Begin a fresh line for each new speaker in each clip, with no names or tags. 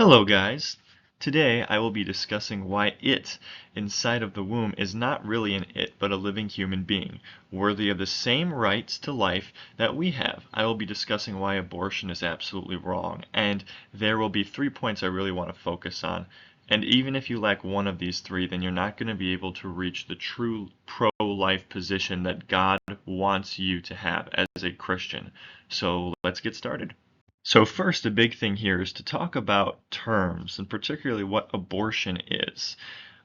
Hello guys! Today I will be discussing why it inside of the womb is not really an it but a living human being, worthy of the same rights to life that we have. I will be discussing why abortion is absolutely wrong, and there will be 3 points I really want to focus on. And even if you lack one of these 3, then you're not going to be able to reach the true pro-life position that God wants you to have as a Christian. So let's get started. So first, a big thing here is to talk about terms, and particularly what abortion is.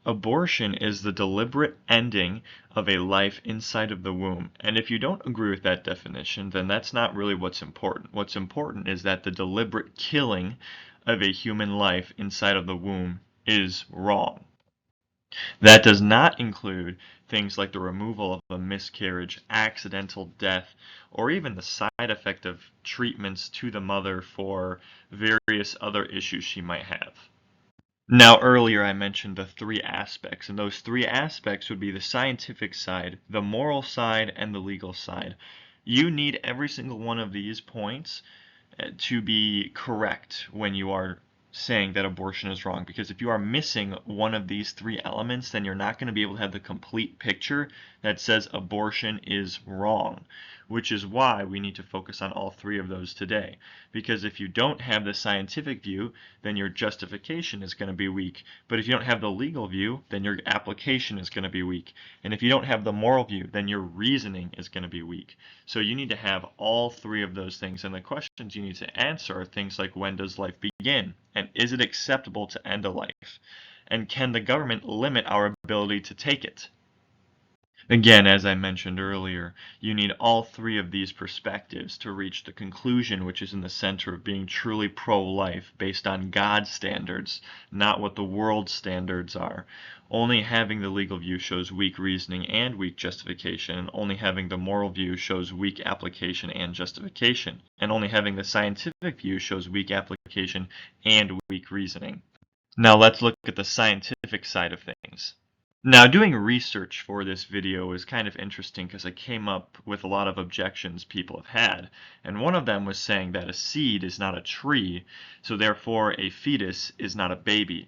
Abortion is the deliberate ending of a life inside of the womb. And if you don't agree with that definition, then that's not really what's important. What's important is that the deliberate killing of a human life inside of the womb is wrong. That does not include things like the removal of a miscarriage, accidental death, or even the side effect of treatments to the mother for various other issues she might have. Now, earlier I mentioned the 3 aspects, and those 3 aspects would be the scientific side, the moral side, and the legal side. You need every single one of these points to be correct when you are saying that abortion is wrong, because if you are missing one of these 3 elements, then you're not going to be able to have the complete picture that says abortion is wrong, which is why we need to focus on all 3 of those today. Because if you don't have the scientific view, then your justification is going to be weak. But if you don't have the legal view, then your application is going to be weak. And if you don't have the moral view, then your reasoning is going to be weak. So you need to have all 3 of those things. And the questions you need to answer are things like, when does life begin? And is it acceptable to end a life? And can the government limit our ability to take it? Again, as I mentioned earlier, you need all 3 of these perspectives to reach the conclusion which is in the center of being truly pro-life based on God's standards, not what the world's standards are. Only having the legal view shows weak reasoning and weak justification, and only having the moral view shows weak application and justification, and only having the scientific view shows weak application and weak reasoning. Now let's look at the scientific side of things. Now, doing research for this video is kind of interesting because I came up with a lot of objections people have had, and one of them was saying that a seed is not a tree, so therefore a fetus is not a baby.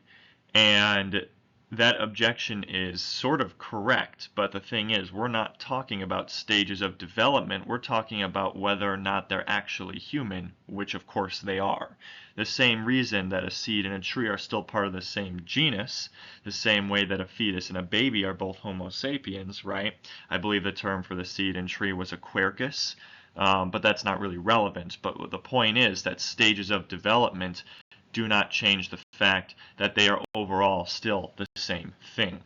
And that objection is sort of correct, but the thing is, we're not talking about stages of development, we're talking about whether or not they're actually human, which of course they are. The same reason that a seed and a tree are still part of the same genus, the same way that a fetus and a baby are both Homo sapiens, right? I believe the term for the seed and tree was a quercus, but that's not really relevant. But the point is that stages of development do not change the fact that they are overall still the same thing.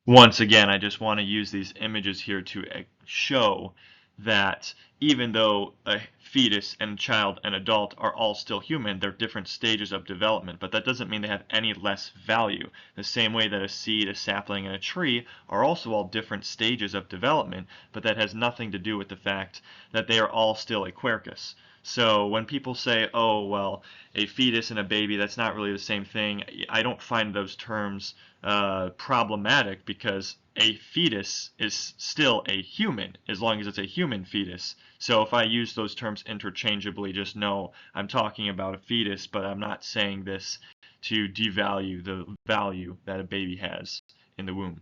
Once again, I just want to use these images here to show that even though a fetus and child and adult are all still human, they're different stages of development, but that doesn't mean they have any less value. The same way that a seed, a sapling, and a tree are also all different stages of development, but that has nothing to do with the fact that they are all still a quercus. So when people say, oh, well, a fetus and a baby, that's not really the same thing, I don't find those terms problematic, because a fetus is still a human as long as it's a human fetus. So if I use those terms interchangeably, just know I'm talking about a fetus, but I'm not saying this to devalue the value that a baby has in the womb.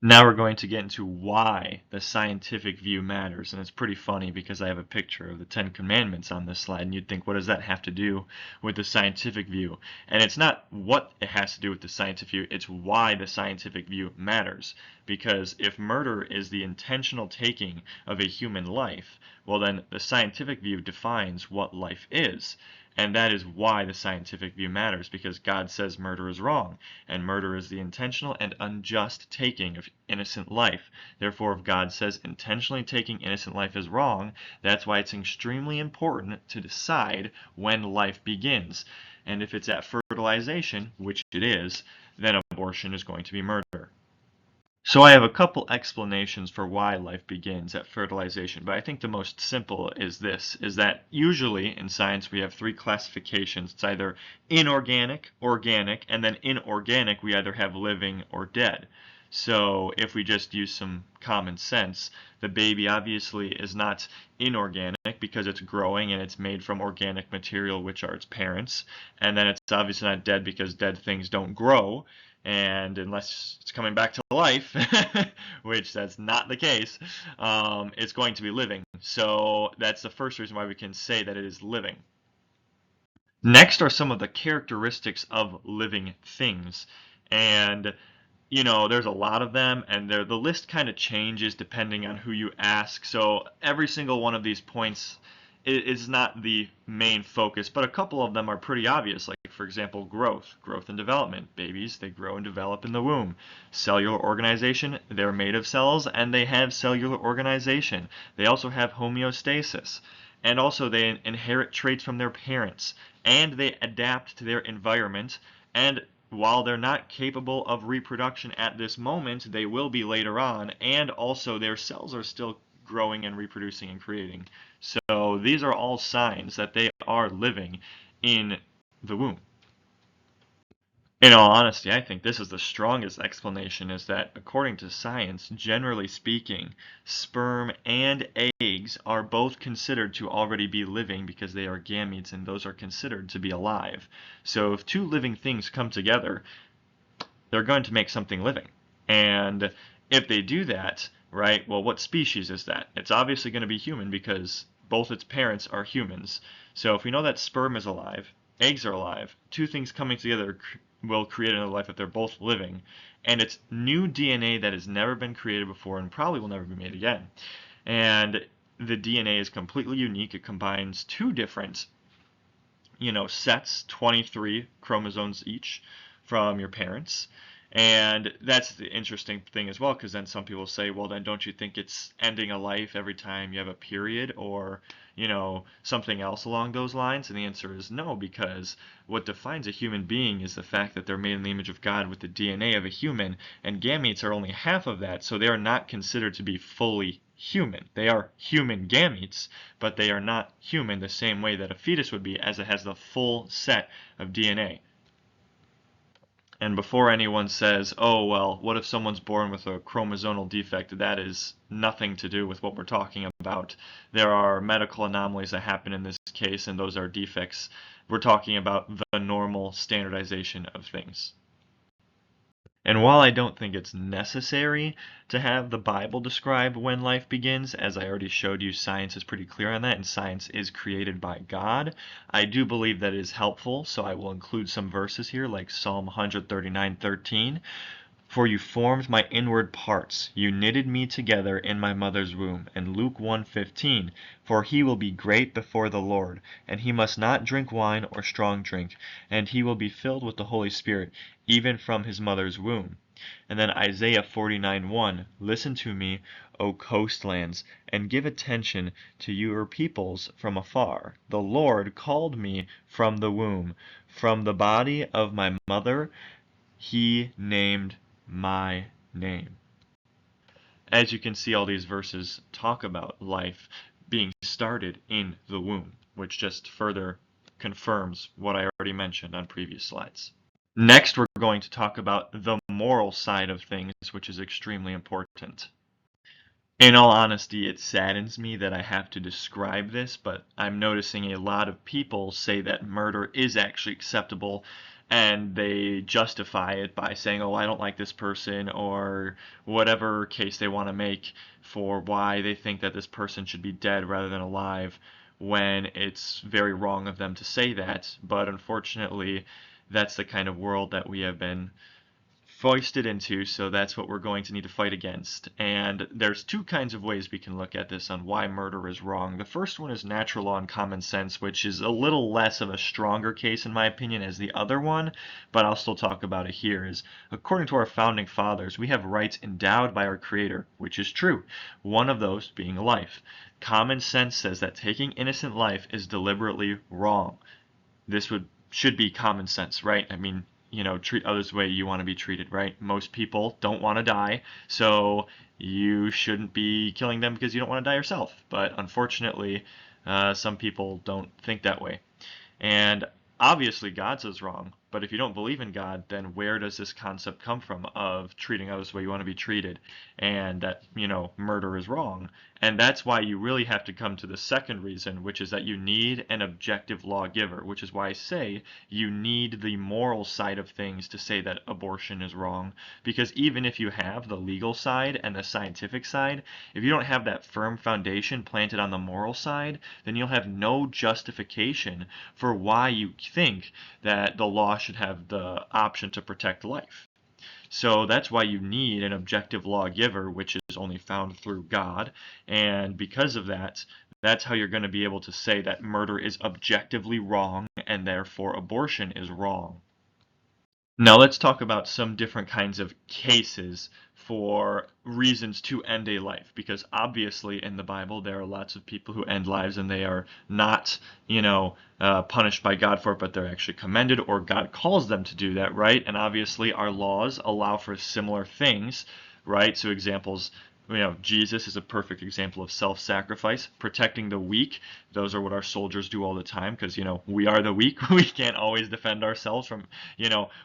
Now we're going to get into why the scientific view matters, and it's pretty funny because I have a picture of the 10 Commandments on this slide, and you'd think, what does that have to do with the scientific view? And it's not what it has to do with the scientific view, it's why the scientific view matters. Because if murder is the intentional taking of a human life, well then the scientific view defines what life is. And that is why the scientific view matters, because God says murder is wrong, and murder is the intentional and unjust taking of innocent life. Therefore, if God says intentionally taking innocent life is wrong, that's why it's extremely important to decide when life begins. And if it's at fertilization, which it is, then abortion is going to be murder. So I have a couple explanations for why life begins at fertilization, but I think the most simple is this, is that usually in science we have 3 classifications. It's either inorganic, organic, and then inorganic we either have living or dead. So if we just use some common sense, the baby obviously is not inorganic because it's growing and it's made from organic material, which are its parents. And then it's obviously not dead because dead things don't grow. And unless it's coming back to life, which that's not the case, it's going to be living. So that's the first reason why we can say that it is living. Next are some of the characteristics of living things. And there's a lot of them, and the list kind of changes depending on who you ask. So every single one of these points is not the main focus, but a couple of them are pretty obvious. Like, for example, growth and development. Babies, they grow and develop in the womb. Cellular organization, they're made of cells, and they have cellular organization. They also have homeostasis. And also, they inherit traits from their parents, and they adapt to their environment. And while they're not capable of reproduction at this moment, they will be later on, and also their cells are still growing and reproducing and creating. So these are all signs that they are living in the womb. In all honesty, I think this is the strongest explanation, is that according to science, generally speaking, sperm and eggs are both considered to already be living because they are gametes, and those are considered to be alive. So if two living things come together, they're going to make something living. And if they do that, right, well, what species is that? It's obviously going to be human because both its parents are humans. So if we know that sperm is alive, eggs are alive, two things coming together will create another life if they're both living. And it's new DNA that has never been created before and probably will never be made again. And the DNA is completely unique. It combines two different sets, 23 chromosomes each from your parents. And that's the interesting thing as well, because then some people say, well, then don't you think it's ending a life every time you have a period, or something else along those lines? And the answer is no, because what defines a human being is the fact that they're made in the image of God with the DNA of a human, and gametes are only half of that, so they are not considered to be fully human. They are human gametes, but they are not human the same way that a fetus would be, as it has the full set of DNA. And before anyone says, oh, well, what if someone's born with a chromosomal defect? That is nothing to do with what we're talking about. There are medical anomalies that happen in this case, and those are defects. We're talking about the normal standardization of things. And while I don't think it's necessary to have the Bible describe when life begins, as I already showed you, science is pretty clear on that, and science is created by God, I do believe that it is helpful, so I will include some verses here, like Psalm 139:13. For you formed my inward parts, you knitted me together in my mother's womb. And Luke 1:15, for he will be great before the Lord, and he must not drink wine or strong drink, and he will be filled with the Holy Spirit, even from his mother's womb. And then Isaiah 49:1, listen to me, O coastlands, and give attention to your peoples from afar. The Lord called me from the womb, from the body of my mother, he named my name. As you can see, all these verses talk about life being started in the womb, which just further confirms what I already mentioned on previous slides. Next, we're going to talk about the moral side of things, which is extremely important. In all honesty, it saddens me that I have to describe this, but I'm noticing a lot of people say that murder is actually acceptable, and they justify it by saying, oh, I don't like this person, or whatever case they want to make for why they think that this person should be dead rather than alive, when it's very wrong of them to say that. But unfortunately, that's the kind of world that we have been foisted into, so that's what we're going to need to fight against. And there's two kinds of ways we can look at this on why murder is wrong. The first one is natural law and common sense, which is a little less of a stronger case in my opinion as the other one, but I'll still talk about it here. Is according to our founding fathers, we have rights endowed by our Creator, which is true, one of those being life. Common sense says that taking innocent life is deliberately wrong. This should be common sense, right? I mean, treat others the way you want to be treated, right? Most people don't want to die, so you shouldn't be killing them because you don't want to die yourself. But unfortunately, some people don't think that way. And obviously, God says wrong, But if you don't believe in God, then where does this concept come from of treating others the way you want to be treated, and that, murder is wrong? And that's why you really have to come to the second reason, which is that you need an objective lawgiver, which is why I say you need the moral side of things to say that abortion is wrong. Because even if you have the legal side and the scientific side, if you don't have that firm foundation planted on the moral side, then you'll have no justification for why you think that the law should have the option to protect life. So that's why you need an objective lawgiver, which is only found through God. And because of that, that's how you're going to be able to say that murder is objectively wrong and therefore abortion is wrong. Now let's talk about some different kinds of cases for reasons to end a life, because obviously in the Bible there are lots of people who end lives and they are not, punished by God for it, but they're actually commended, or God calls them to do that, right? And obviously our laws allow for similar things, right? So examples, Jesus is a perfect example of self-sacrifice, protecting the weak. Those are what our soldiers do all the time because, we are the weak. We can't always defend ourselves from,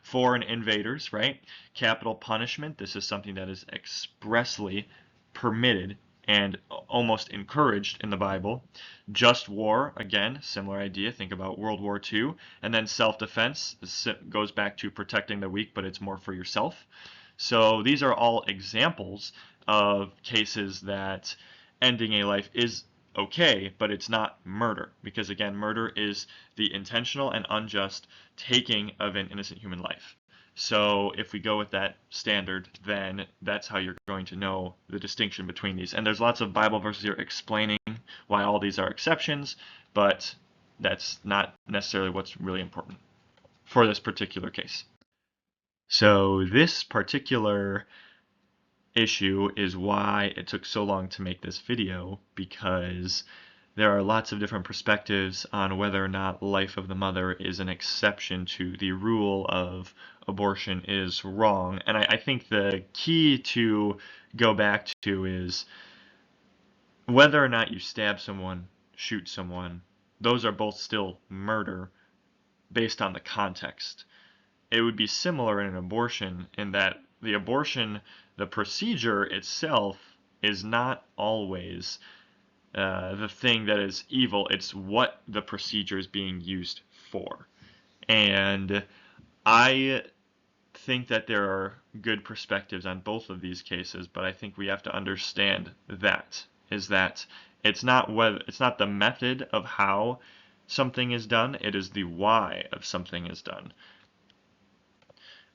foreign invaders, right? Capital punishment. This is something that is expressly permitted and almost encouraged in the Bible. Just war, again, similar idea. Think about World War II. And then self-defense. This goes back to protecting the weak, but it's more for yourself. So these are all examples of cases that ending a life is okay, but it's not murder. Because again, murder is the intentional and unjust taking of an innocent human life. So if we go with that standard, then that's how you're going to know the distinction between these. And there's lots of Bible verses here explaining why all these are exceptions, but that's not necessarily what's really important for this particular case. So this particular issue is why it took so long to make this video, because there are lots of different perspectives on whether or not life of the mother is an exception to the rule of abortion is wrong. And I think the key to go back to is whether or not you stab someone, shoot someone, those are both still murder based on the context. It would be similar in an abortion in that the procedure itself is not always the thing that is evil. It's what the procedure is being used for. And I think that there are good perspectives on both of these cases, but I think we have to understand that it's not the method of how something is done, it is the why of something is done.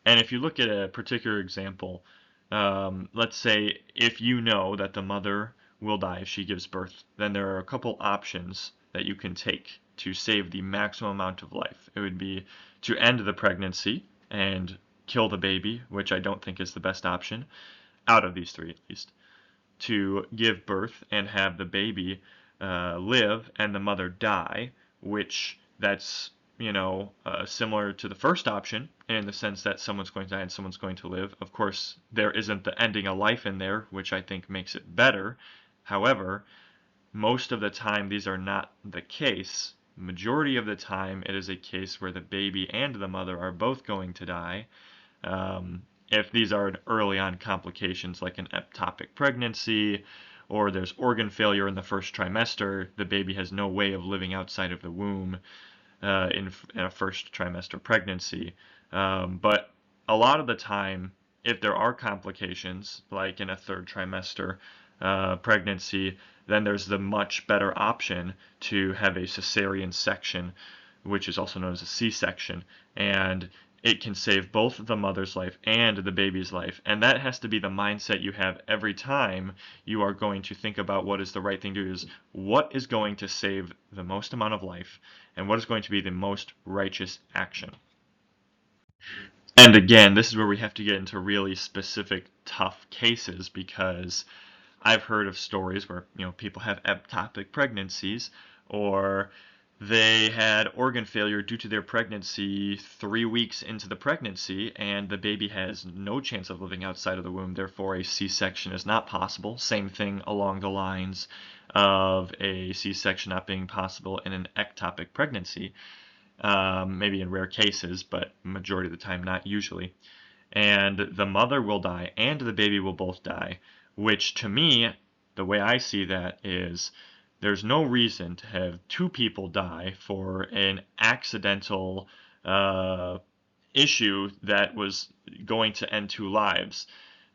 And if you look at a particular example, let's say if you know that the mother will die if she gives birth, then there are a couple options that you can take to save the maximum amount of life. It would be to end the pregnancy and kill the baby, which I don't think is the best option, out of these three at least. To give birth and have the baby live and the mother die, which that's similar to the first option in the sense that someone's going to die and someone's going to live. Of course, there isn't the ending a life in there, which I think makes it better. However, most of the time these are not the case. Majority of the time it is a case where the baby and the mother are both going to die. If these are early on complications like an ectopic pregnancy, or there's organ failure in the first trimester, the baby has no way of living outside of the womb in a first trimester pregnancy. But a lot of the time, if there are complications, like in a third trimester pregnancy, then there's the much better option to have a cesarean section, which is also known as a C-section, and it can save both the mother's life and the baby's life. And that has to be the mindset you have every time you are going to think about what is the right thing to do, is what is going to save the most amount of life and what is going to be the most righteous action. And again, this is where we have to get into really specific, tough cases, because I've heard of stories where people have ectopic pregnancies, or they had organ failure due to their pregnancy 3 weeks into the pregnancy, and the baby has no chance of living outside of the womb, therefore a C-section is not possible. Same thing along the lines of a C-section not being possible in an ectopic pregnancy. maybe in rare cases, but majority of the time not usually. And the mother will die and the baby will both die, which to me, the way I see that is there's no reason to have two people die for an accidental uh, issue that was going to end two lives.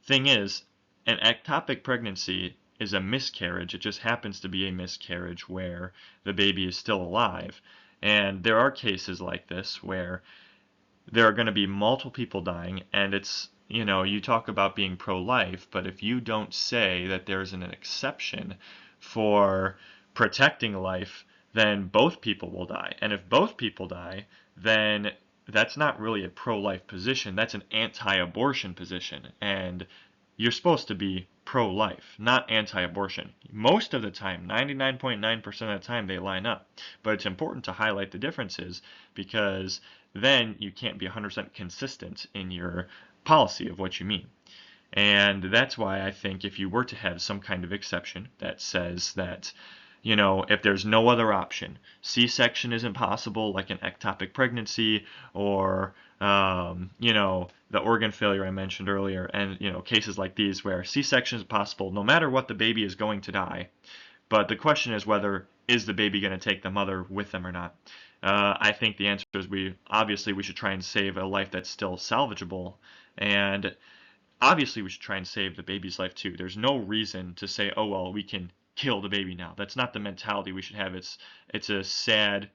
Thing is, an ectopic pregnancy is a miscarriage. It just happens to be a miscarriage where the baby is still alive. And there are cases like this where there are going to be multiple people dying, and it's, you talk about being pro-life, but if you don't say that there's an exception for protecting life, then both people will die. And if both people die, then that's not really a pro-life position, that's an anti-abortion position. And you're supposed to be pro-life, not anti-abortion. Most of the time, 99.9% of the time, they line up. But it's important to highlight the differences because then you can't be 100% consistent in your policy of what you mean. And that's why I think if you were to have some kind of exception that says that, if there's no other option, C-section isn't possible, like an ectopic pregnancy, or, the organ failure I mentioned earlier, and, cases like these where C-section is possible no matter what, the baby is going to die. But the question is whether is the baby going to take the mother with them or not. I think the answer is we should try and save a life that's still salvageable, and obviously we should try and save the baby's life too. There's no reason to say, oh well, we can kill the baby now. That's not the mentality we should have. It's a sad,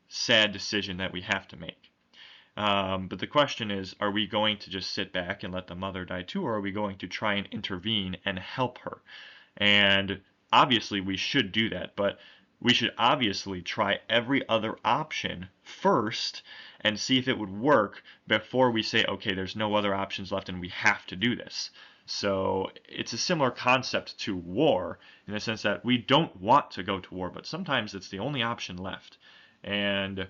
sad decision that we have to make. But the question is, are we going to just sit back and let the mother die too, or are we going to try and intervene and help her? And obviously we should do that, but we should obviously try every other option first and see if it would work before we say, okay, there's no other options left and we have to do this. So it's a similar concept to war in the sense that we don't want to go to war, but sometimes it's the only option left. And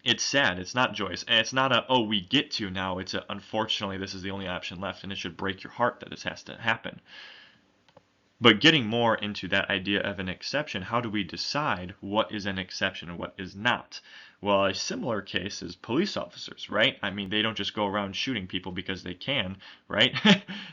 it's sad, it's not joyous, and it's not oh, we get to now, it's unfortunately this is the only option left, and it should break your heart that this has to happen. But getting more into that idea of an exception, how do we decide what is an exception and what is not? Well, a similar case is police officers, right? I mean, they don't just go around shooting people because they can, right?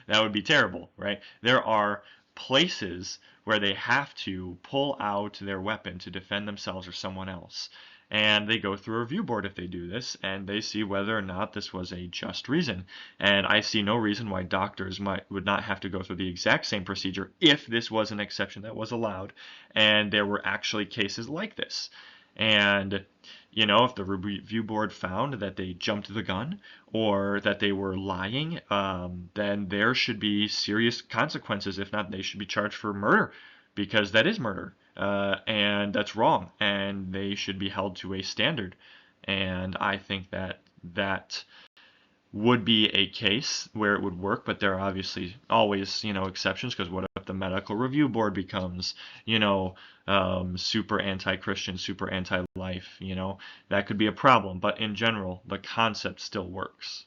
That would be terrible, right? There are places where they have to pull out their weapon to defend themselves or someone else. And they go through a review board if they do this, and they see whether or not this was a just reason. And I see no reason why doctors would not have to go through the exact same procedure if this was an exception that was allowed, and there were actually cases like this. And, if the review board found that they jumped the gun or that they were lying, then there should be serious consequences. If not, they should be charged for murder because that is murder. And that's wrong, and they should be held to a standard. And I think that would be a case where it would work, but there are obviously always, exceptions, because what if the medical review board becomes, super anti-Christian, super anti-life, that could be a problem. But in general, the concept still works.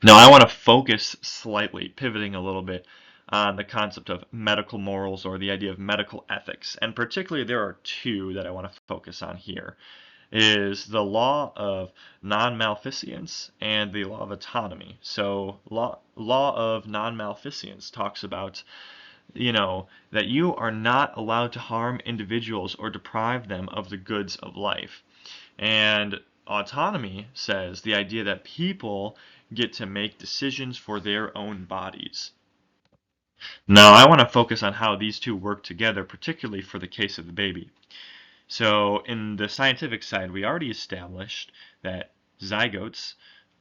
Now, I want to focus slightly, pivoting a little bit on the concept of medical morals or the idea of medical ethics. And particularly, there are two that I want to focus on here. Is the law of non-maleficence and the law of autonomy. So law of non-maleficence talks about, that you are not allowed to harm individuals or deprive them of the goods of life. And autonomy says the idea that people get to make decisions for their own bodies. Now, I want to focus on how these two work together, particularly for the case of the baby. So, in the scientific side, we already established that zygotes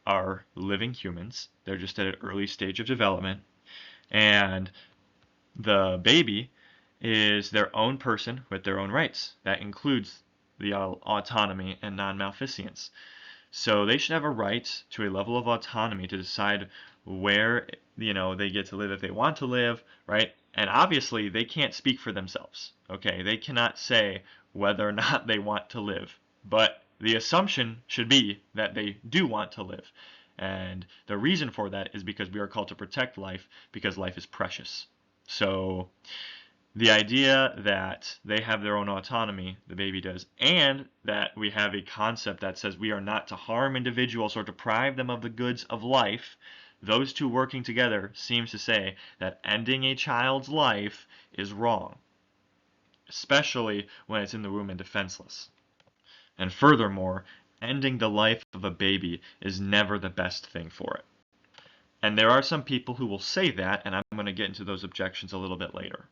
are living humans. They're just at an early stage of development. And the baby is their own person with their own rights. That includes the autonomy and non-maleficence. So they should have a right to a level of autonomy to decide where, they get to live if they want to live, right? And obviously they can't speak for themselves, okay? They cannot say whether or not they want to live. But the assumption should be that they do want to live. And the reason for that is because we are called to protect life because life is precious. So The idea that they have their own autonomy, the baby does, and that we have a concept that says we are not to harm individuals or deprive them of the goods of life, those two working together seems to say that ending a child's life is wrong, especially when it's in the womb and defenseless. And furthermore, ending the life of a baby is never the best thing for it. And there are some people who will say that, and I'm going to get into those objections a little bit later.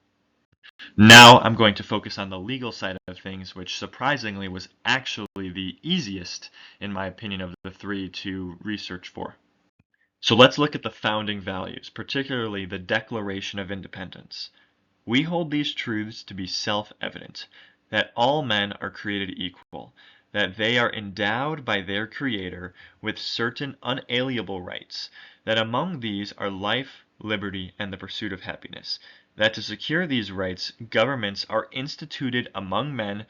Now I'm going to focus on the legal side of things, which surprisingly was actually the easiest, in my opinion, of the three to research for. So let's look at the founding values, particularly the Declaration of Independence. We hold these truths to be self-evident, that all men are created equal, that they are endowed by their Creator with certain unalienable rights, that among these are life, liberty, and the pursuit of happiness, that to secure these rights, governments are instituted among men,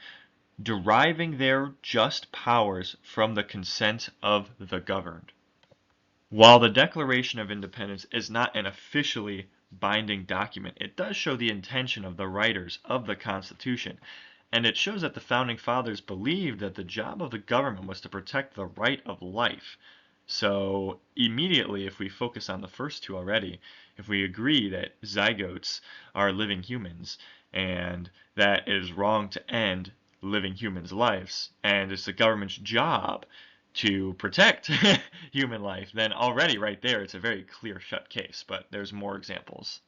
deriving their just powers from the consent of the governed. While the Declaration of Independence is not an officially binding document, it does show the intention of the writers of the Constitution, and it shows that the Founding Fathers believed that the job of the government was to protect the right of life. So immediately, if we focus on the first two already, if we agree that zygotes are living humans and that it is wrong to end living humans' lives, and it's the government's job to protect human life, then already right there it's a very clear-shut case, but there's more examples.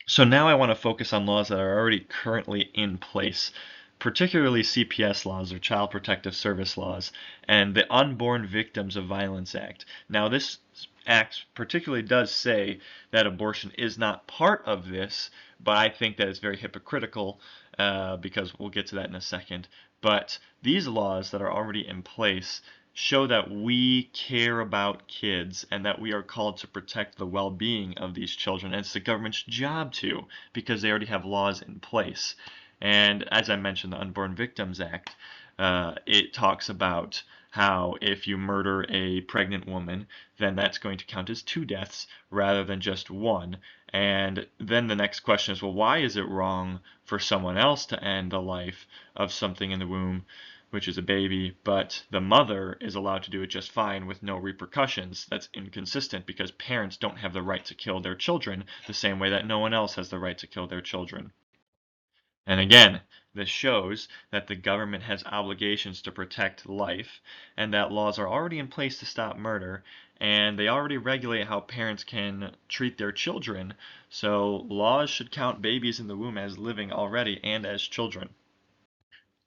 So now I want to focus on laws that are already currently in place, particularly CPS laws or Child Protective Service laws and the Unborn Victims of Violence Act. Now this act particularly does say that abortion is not part of this, but I think that it's very hypocritical because we'll get to that in a second. But these laws that are already in place show that we care about kids and that we are called to protect the well-being of these children. And it's the government's job to, because they already have laws in place. And as I mentioned, the Unborn Victims Act, it talks about how if you murder a pregnant woman, then that's going to count as 2 deaths rather than just 1. And then the next question is, well, why is it wrong for someone else to end the life of something in the womb, which is a baby, but the mother is allowed to do it just fine with no repercussions? That's inconsistent because parents don't have the right to kill their children the same way that no one else has the right to kill their children. And again, this shows that the government has obligations to protect life and that laws are already in place to stop murder, and they already regulate how parents can treat their children, so laws should count babies in the womb as living already and as children.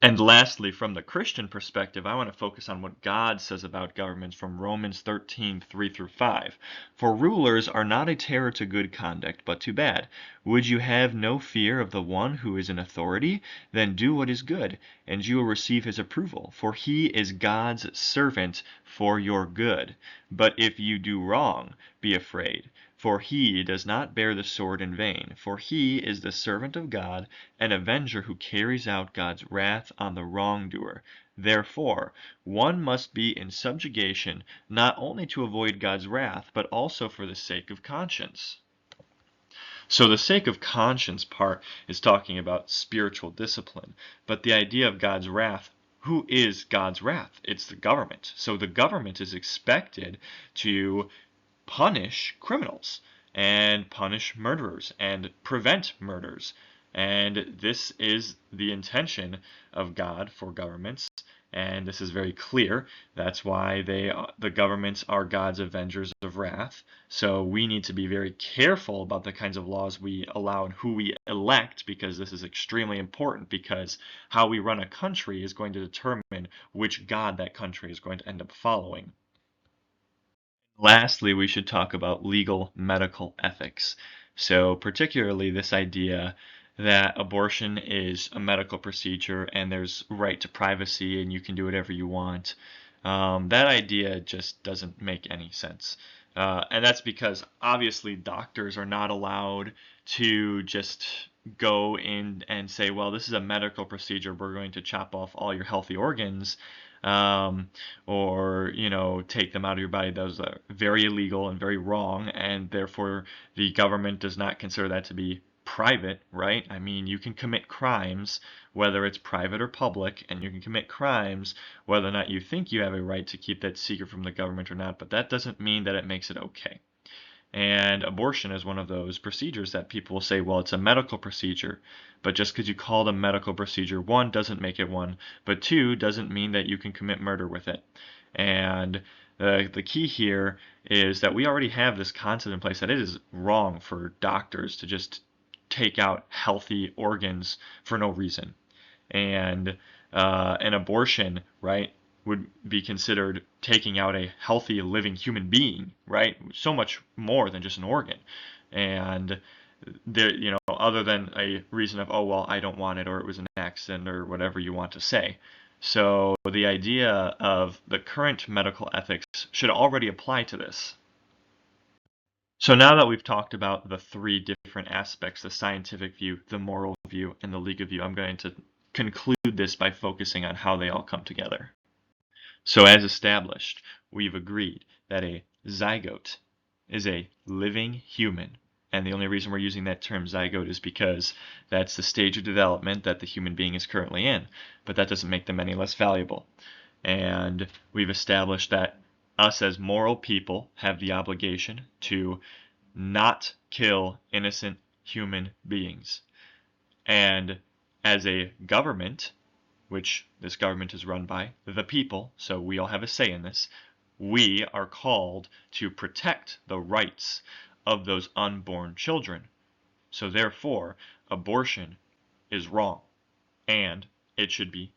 And lastly, from the Christian perspective, I want to focus on what God says about governments from Romans 13:3-5. For rulers are not a terror to good conduct, but to bad. Would you have no fear of the one who is in authority? Then do what is good, and you will receive his approval, for he is God's servant for your good. But if you do wrong, be afraid. For he does not bear the sword in vain, for he is the servant of God, an avenger who carries out God's wrath on the wrongdoer. Therefore, one must be in subjugation, not only to avoid God's wrath, but also for the sake of conscience. So the sake of conscience part is talking about spiritual discipline, but the idea of God's wrath, who is God's wrath? It's the government. So the government is expected to punish criminals and punish murderers and prevent murders. And this is the intention of God for governments, and this is very clear. That's why the governments are God's avengers of wrath. So we need to be very careful about the kinds of laws we allow and who we elect, because this is extremely important, because how we run a country is going to determine which God that country is going to end up following. Lastly, we should talk about legal medical ethics. So particularly this idea that abortion is a medical procedure and there's right to privacy and you can do whatever you want. That idea just doesn't make any sense. And that's because obviously doctors are not allowed to just go in and say, well, this is a medical procedure, we're going to chop off all your healthy organs, or take them out of your body. Those are very illegal and very wrong, and therefore the government does not consider that to be private, right? I mean, you can commit crimes, whether it's private or public, and you can commit crimes whether or not you think you have a right to keep that secret from the government or not, but that doesn't mean that it makes it okay. And abortion is one of those procedures that people will say, well, it's a medical procedure. But just because you call it a medical procedure, one, doesn't make it one, but two, doesn't mean that you can commit murder with it. And the key here is that we already have this concept in place that it is wrong for doctors to just take out healthy organs for no reason. And an abortion, right, would be considered taking out a healthy, living human being, right? So much more than just an organ. And there, other than a reason of, oh, well, I don't want it, or it was an accident, or whatever you want to say. So the idea of the current medical ethics should already apply to this. So now that we've talked about the three different aspects, the scientific view, the moral view, and the legal view, I'm going to conclude this by focusing on how they all come together. So as established, we've agreed that a zygote is a living human. And the only reason we're using that term zygote is because that's the stage of development that the human being is currently in. But that doesn't make them any less valuable. And we've established that us as moral people have the obligation to not kill innocent human beings. And as a government, which this government is run by the people, so we all have a say in this, we are called to protect the rights of those unborn children. So therefore, abortion is wrong. And it should be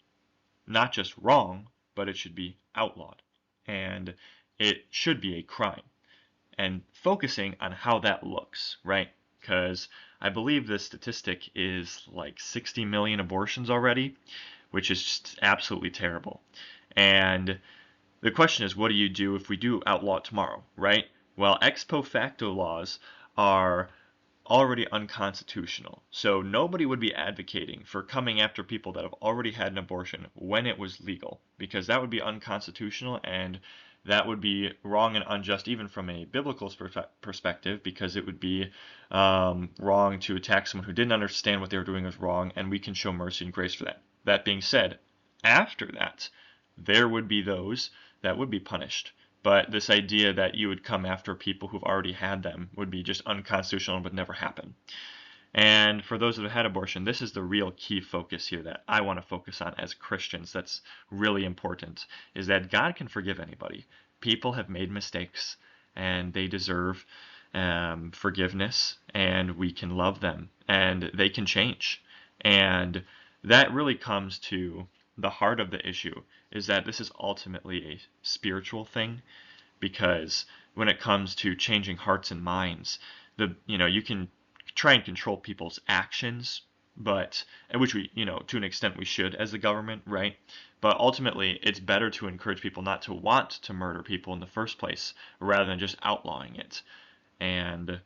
not just wrong, but it should be outlawed. And it should be a crime. And focusing on how that looks, right? Because I believe the statistic is like 60 million abortions already, which is just absolutely terrible. And the question is, what do you do if we do outlaw it tomorrow, right? Well, ex post facto laws are already unconstitutional. So nobody would be advocating for coming after people that have already had an abortion when it was legal, because that would be unconstitutional, and that would be wrong and unjust even from a biblical perspective, because it would be wrong to attack someone who didn't understand what they were doing was wrong, and we can show mercy and grace for that. That being said, after that, there would be those that would be punished. But this idea that you would come after people who've already had them would be just unconstitutional and would never happen. And for those that have had abortion, this is the real key focus here that I want to focus on as Christians. That's really important, is that God can forgive anybody. People have made mistakes, and they deserve forgiveness, and we can love them, and they can change. And that really comes to the heart of the issue, is that this is ultimately a spiritual thing, because when it comes to changing hearts and minds, you can try and control people's actions, but which we, to an extent we should as the government, right? But ultimately, it's better to encourage people not to want to murder people in the first place rather than just outlawing it. And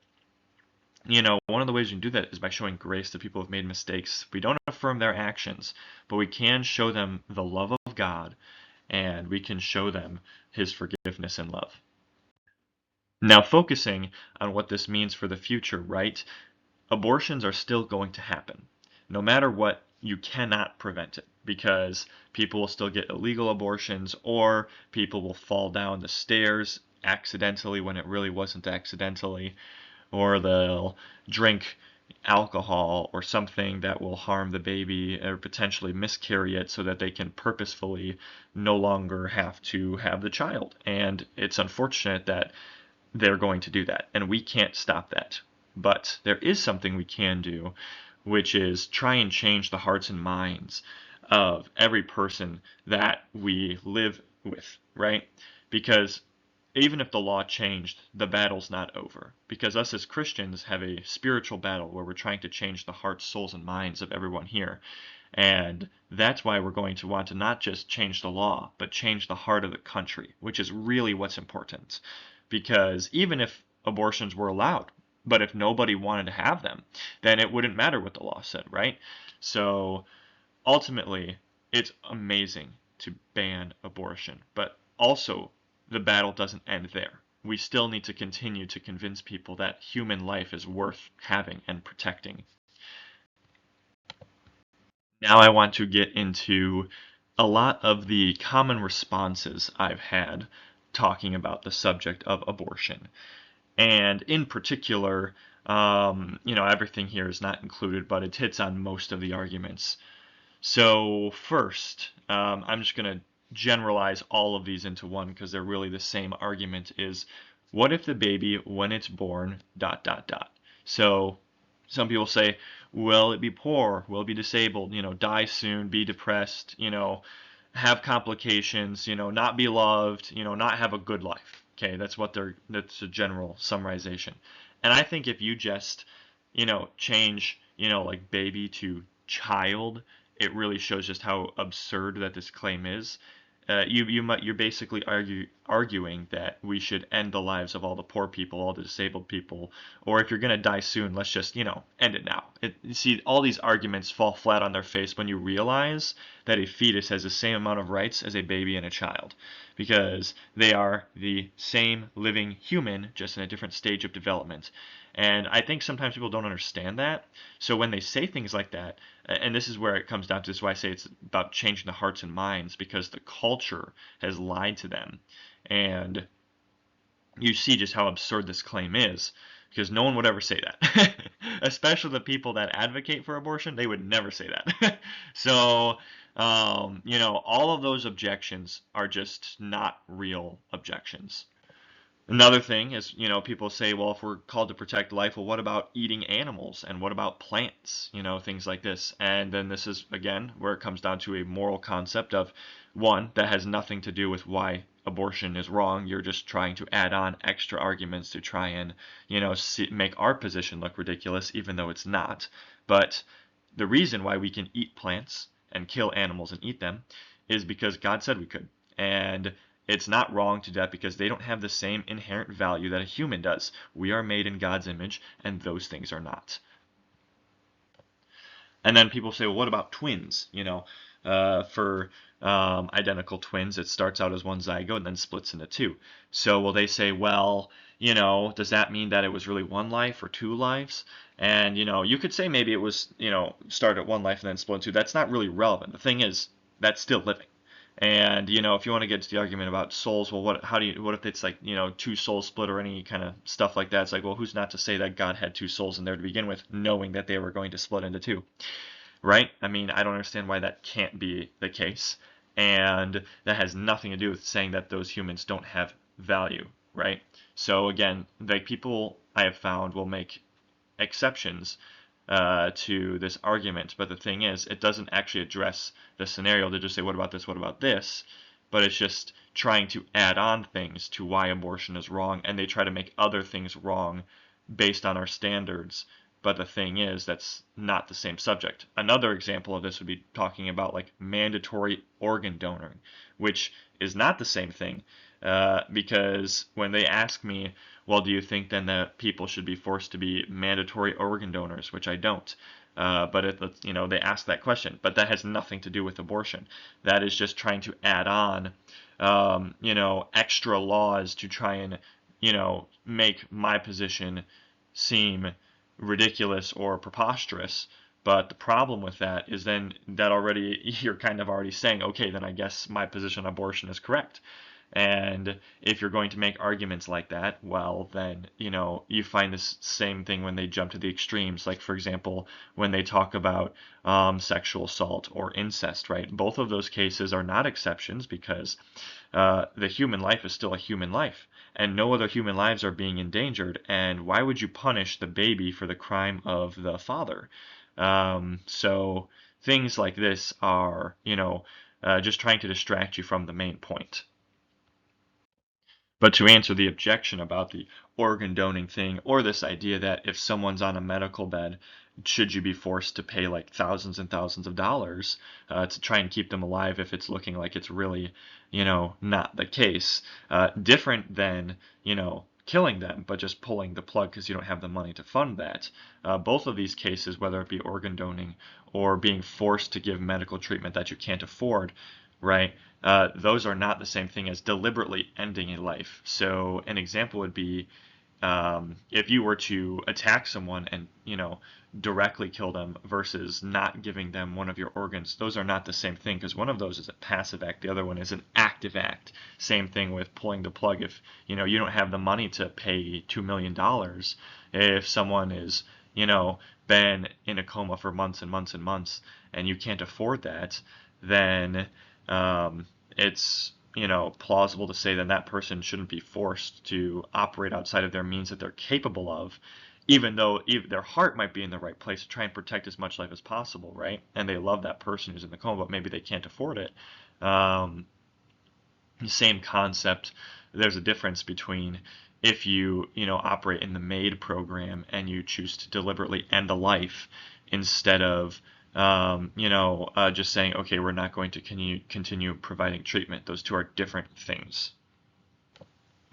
one of the ways you can do that is by showing grace to people who have made mistakes. We don't affirm their actions, but we can show them the love of God, and we can show them His forgiveness and love. Now, focusing on what this means for the future, right? Abortions are still going to happen. No matter what, you cannot prevent it, because people will still get illegal abortions, or people will fall down the stairs accidentally when it really wasn't accidentally, or they'll drink alcohol or something that will harm the baby or potentially miscarry it so that they can purposefully no longer have to have the child. And it's unfortunate that they're going to do that, and we can't stop that. But there is something we can do, which is try and change the hearts and minds of every person that we live with, right? Because even if the law changed, the battle's not over. Because us as Christians have a spiritual battle where we're trying to change the hearts, souls, and minds of everyone here. And that's why we're going to want to not just change the law, but change the heart of the country, which is really what's important. Because even if abortions were allowed, but if nobody wanted to have them, then it wouldn't matter what the law said, right? So ultimately, it's amazing to ban abortion, but also the battle doesn't end there. we still need to continue to convince people that human life is worth having and protecting. Now I want to get into a lot of the common responses I've had talking about the subject of abortion. And in particular, everything here is not included, but it hits on most of the arguments. So first, I'm just going to generalize all of these into one because they're really the same argument is, what if the baby, when it's born, ... So some people say, will it be poor? Will it be disabled? Die soon, be depressed, have complications, not be loved, not have a good life. Okay, that's a general summarization. And I think if you just, change, like baby to child, it really shows just how absurd that this claim is. You're basically arguing that we should end the lives of all the poor people, all the disabled people, or if you're gonna die soon, let's just end it now. You see, all these arguments fall flat on their face when you realize that a fetus has the same amount of rights as a baby and a child, because they are the same living human, just in a different stage of development. And I think sometimes people don't understand that. So when they say things like that, and this is where it comes down to, this is why I say it's about changing the hearts and minds, because the culture has lied to them. And you see just how absurd this claim is, because no one would ever say that. Especially the people that advocate for abortion, they would never say that. So, all of those objections are just not real objections. Another thing is, people say, well, if we're called to protect life, well, what about eating animals? And what about plants? Things like this. And then this is, again, where it comes down to a moral concept of, one, that has nothing to do with why abortion is wrong. You're just trying to add on extra arguments to try and, make our position look ridiculous, even though it's not. But the reason why we can eat plants and kill animals and eat them is because God said we could. And it's not wrong to do that because they don't have the same inherent value that a human does. We are made in God's image, and those things are not. And then people say, well, what about twins? For identical twins, it starts out as one zygote and then splits into two. So will they say, well, does that mean that it was really one life or two lives? And, you could say maybe it was, started at one life and then split into two. That's not really relevant. The thing is, that's still living. And if you want to get to the argument about souls, well, what if it's like two souls split or any kind of stuff like that? It's like, well, who's not to say that God had two souls in there to begin with, knowing that they were going to split into two, right? I mean, I don't understand why that can't be the case, and that has nothing to do with saying that those humans don't have value, right? So again, like people I have found will make exceptions to this argument. But the thing is, it doesn't actually address the scenario. They just say, what about this? What about this? But it's just trying to add on things to why abortion is wrong, and they try to make other things wrong based on our standards. But the thing is, that's not the same subject. Another example of this would be talking about like mandatory organ donoring, which is not the same thing. Because when they ask me, well, do you think then that people should be forced to be mandatory organ donors, which I don't. But they ask that question, but that has nothing to do with abortion. That is just trying to add on, extra laws to try and, make my position seem ridiculous or preposterous. But the problem with that is then that already you're kind of already saying, okay, then I guess my position on abortion is correct. And if you're going to make arguments like that, well, then, you find this same thing when they jump to the extremes. Like, for example, when they talk about sexual assault or incest, right? Both of those cases are not exceptions because the human life is still a human life. And no other human lives are being endangered. And why would you punish the baby for the crime of the father? So things like this are, just trying to distract you from the main point. But to answer the objection about the organ donating thing, or this idea that if someone's on a medical bed, should you be forced to pay like thousands and thousands of dollars to try and keep them alive if it's looking like it's really, not the case? Different than, killing them, but just pulling the plug because you don't have the money to fund that. Both of these cases, whether it be organ donating or being forced to give medical treatment that you can't afford, right? those are not the same thing as deliberately ending a life. So an example would be if you were to attack someone and, directly kill them versus not giving them one of your organs, those are not the same thing, because one of those is a passive act, the other one is an active act. Same thing with pulling the plug. If, you don't have the money to pay $2 million, if someone is, been in a coma for months and months and months, and you can't afford that, then it's plausible to say that that person shouldn't be forced to operate outside of their means that they're capable of, even though their heart might be in the right place to try and protect as much life as possible, right? And they love that person who's in the coma, but maybe they can't afford it. Same concept. There's a difference between if you, operate in the MAID program and you choose to deliberately end a life instead of just saying, okay, we're not going to continue providing treatment. Those two are different things.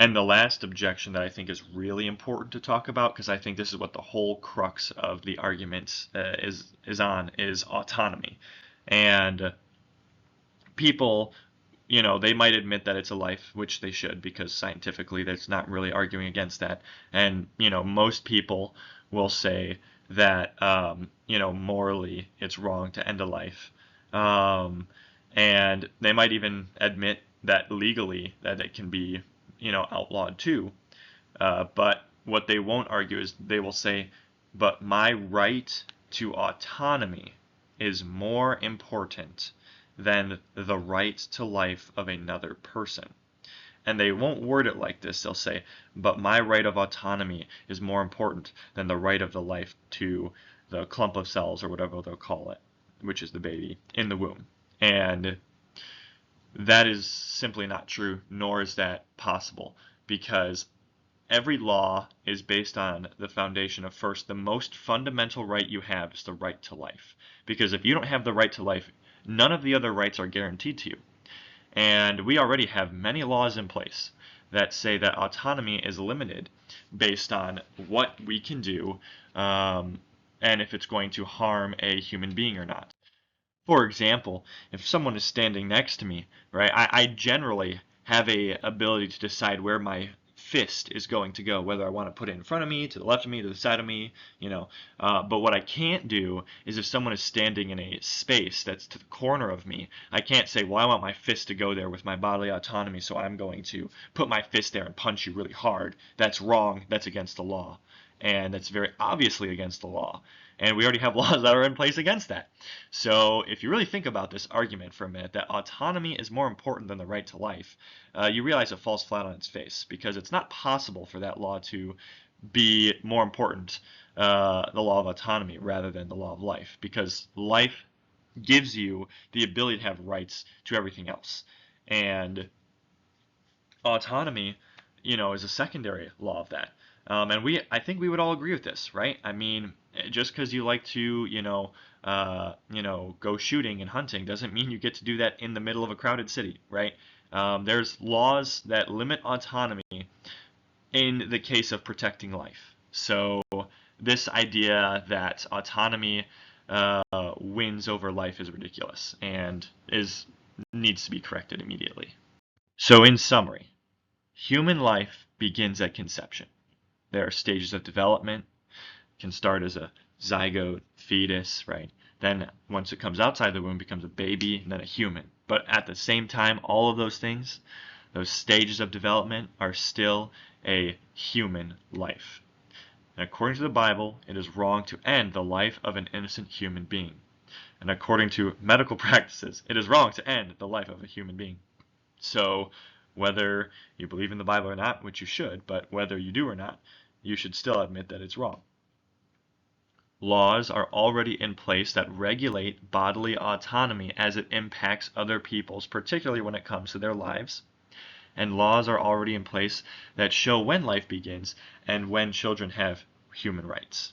And the last objection that I think is really important to talk about, because I think this is what the whole crux of the argument is autonomy. And people, they might admit that it's a life, which they should, because scientifically that's not really arguing against that. And, most people will say that, morally it's wrong to end a life. And they might even admit that legally that it can be, outlawed too. But what they won't argue is they will say, but my right to autonomy is more important than the right to life of another person. And they won't word it like this. They'll say, but my right of autonomy is more important than the right of the life to the clump of cells, or whatever they'll call it, which is the baby in the womb. And that is simply not true, nor is that possible, because every law is based on the foundation of, first, the most fundamental right you have is the right to life. Because if you don't have the right to life, none of the other rights are guaranteed to you. And we already have many laws in place that say that autonomy is limited based on what we can do, and if it's going to harm a human being or not. For example, if someone is standing next to me, right, I generally have a ability to decide where my fist is going to go, whether I want to put it in front of me, to the left of me, to the side of me, but what I can't do is if someone is standing in a space that's to the corner of me, I can't say, well, I want my fist to go there with my bodily autonomy, so I'm going to put my fist there and punch you really hard. That's wrong. That's against the law. And that's very obviously against the law. And we already have laws that are in place against that. So if you really think about this argument for a minute, that autonomy is more important than the right to life, you realize it falls flat on its face, because it's not possible for that law to be more important, the law of autonomy, rather than the law of life, because life gives you the ability to have rights to everything else. And autonomy, is a secondary law of that. And I think we would all agree with this, right? I mean, just because you like to, go shooting and hunting doesn't mean you get to do that in the middle of a crowded city, right? There's laws that limit autonomy in the case of protecting life. So this idea that autonomy wins over life is ridiculous and needs to be corrected immediately. So in summary, human life begins at conception. There are stages of development. It can start as a zygote, fetus, right? Then once it comes outside the womb, becomes a baby, and then a human. But at the same time, all of those things, those stages of development, are still a human life. And according to the Bible, it is wrong to end the life of an innocent human being. And according to medical practices, it is wrong to end the life of a human being. So whether you believe in the Bible or not, which you should, but whether you do or not, you should still admit that it's wrong. Laws are already in place that regulate bodily autonomy as it impacts other people's, particularly when it comes to their lives. And laws are already in place that show when life begins and when children have human rights.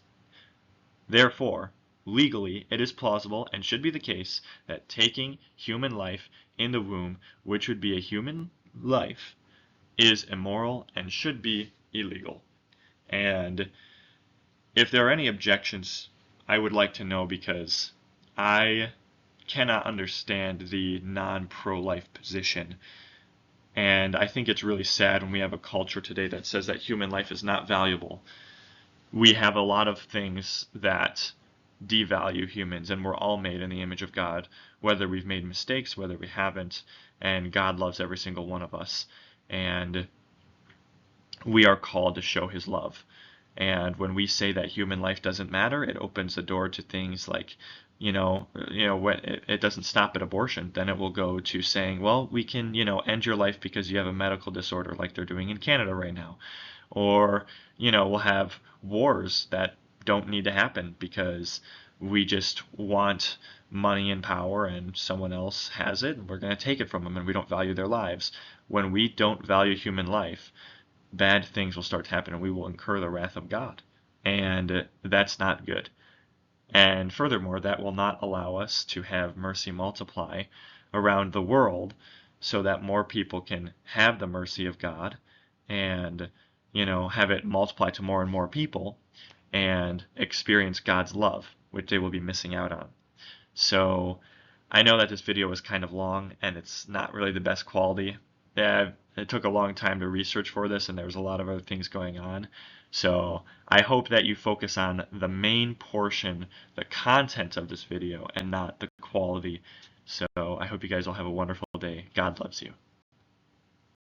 Therefore, legally, it is plausible and should be the case that taking human life in the womb, which would be a human life, is immoral and should be illegal. And if there are any objections, I would like to know, because I cannot understand the non-pro-life position. And I think it's really sad when we have a culture today that says that human life is not valuable. We have a lot of things that devalue humans, and we're all made in the image of God, whether we've made mistakes, whether we haven't, and God loves every single one of us. And we are called to show his love. And when we say that human life doesn't matter, it opens the door to things like, when it doesn't stop at abortion, then it will go to saying, well, we can, end your life because you have a medical disorder, like they're doing in Canada right now. Or, we'll have wars that don't need to happen because we just want money and power and someone else has it and we're going to take it from them and we don't value their lives. When we don't value human life, bad things will start to happen and we will incur the wrath of God. And that's not good. And furthermore, that will not allow us to have mercy multiply around the world so that more people can have the mercy of God and, have it multiply to more and more people and experience God's love, which they will be missing out on. So I know that this video was kind of long and it's not really the best quality. Yeah, it took a long time to research for this and there was a lot of other things going on. So I hope that you focus on the main portion, the content of this video, and not the quality. So I hope you guys all have a wonderful day. God loves you.